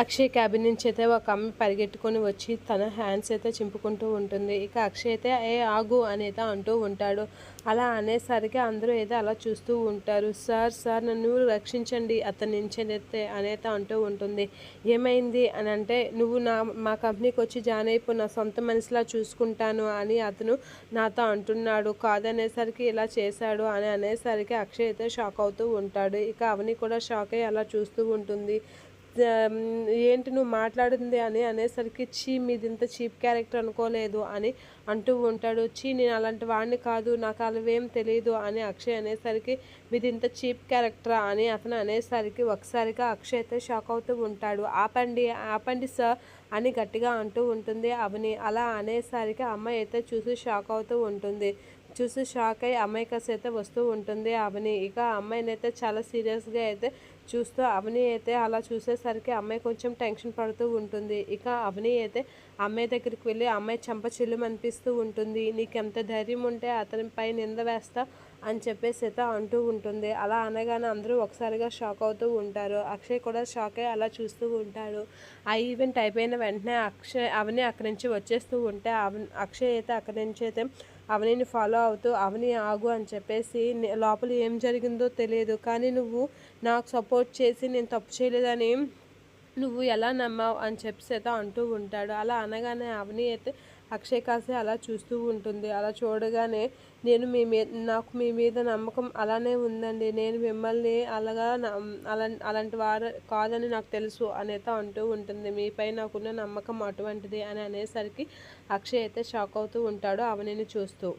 Akshay cabin నుంచి అయితే ఒక అమ్మాయి పరిగెట్టుకొని వచ్చి తన హ్యాండ్స్ అయితే చింపుకుంటూ ఉంటుంది. ఇక అక్షయ్ అయితే ఏ ఆగు అనేది అంటూ ఉంటాడు. అలా అనేసరికి అందరూ అయితే అలా చూస్తూ ఉంటారు. సార్ సార్ నన్ను రక్షించండి అతని నుంచి అయితే అనేది అంటూ ఉంటుంది. ఏమైంది అని అంటే నువ్వు మా కంపెనీకి వచ్చి జాయిన్ అయిపో, నా సొంత మనిషిలా చూసుకుంటాను అని అతను నాతో అంటున్నాడు. కాదనేసరికి ఇలా చేశాడు అని అనేసరికి అక్షయ్ అయితే షాక్ అవుతూ ఉంటాడు. ఇక అవని కూడా షాక్ అయ్యి అలా చూస్తూ ఉంటుంది. ఏంటి నువ్వు మాట్లాడింది అని అనేసరికి చీ మీది ఇంత చీప్ క్యారెక్టర్ అనుకోలేదు అని అంటూ ఉంటాడు. చీ నేను అలాంటి వాడిని కాదు, నాకు అవేం తెలియదు అని అక్షయ్ అనేసరికి మీది ఇంత చీప్ క్యారెక్టరా అని అతను అనేసరికి ఒకసారిగా అక్షయ్ అయితే షాక్ అవుతూ ఉంటాడు. ఆపండి ఆపండి సార్ అని గట్టిగా అంటూ ఉంటుంది అవని. అలా అనేసరికి అమ్మాయి అయితే చూసి షాక్ అవుతూ ఉంటుంది. చూసి షాక్ అయ్యి అమ్మాయి కాసి అయితే వస్తూ ఉంటుంది అవని. ఇక అమ్మాయిని అయితే చాలా సీరియస్గా అయితే చూస్తూ అవని అయితే అలా చూసేసరికి అమ్మాయి కొంచెం టెన్షన్ పడుతూ ఉంటుంది. ఇక అవని అయితే అమ్మాయి దగ్గరికి వెళ్ళి అమ్మాయి చెంప చిల్లుమనిపిస్తూ ఉంటుంది. నీకు ఎంత ధైర్యం ఉంటే అతనిపై నింద వేస్తా అని చెప్పేసి అయితే అంటూ ఉంటుంది. అలా అనగానే అందరూ ఒకసారిగా షాక్ అవుతూ ఉంటారు. అక్షయ్ కూడా షాక్ అయ్యి అలా చూస్తూ ఉంటాడు. ఆ ఈవెంట్ అయిపోయిన వెంటనే అవని అక్కడి నుంచి వచ్చేస్తూ ఉంటే అక్షయ్ అయితే అక్కడి నుంచి అయితే అవనిని ఫాలో అవుతూ అవని ఆగు అని చెప్పేసి లోపల ఏం జరిగిందో తెలియదు, కానీ నువ్వు నాకు సపోర్ట్ చేసి నేను తప్పు చేయలేదని నువ్వు ఎలా నమ్మావు అని చెప్పేసి అయితే అంటూ ఉంటాడు. అలా అనగానే అవని అయితే అక్షయ్ కాసి అలా చూస్తూ ఉంటుంది. అలా చూడగానే నేను నాకు మీ మీద నమ్మకం అలానే ఉందండి, నేను మిమ్మల్ని అలాంటి వారు కాదని నాకు తెలుసు అనేది అంటూ ఉంటుంది. మీపై నాకున్న నమ్మకం అటువంటిది అని అనేసరికి అక్షయ్ అయితే షాక్ అవుతూ ఉంటాడు అవనిని చూస్తూ.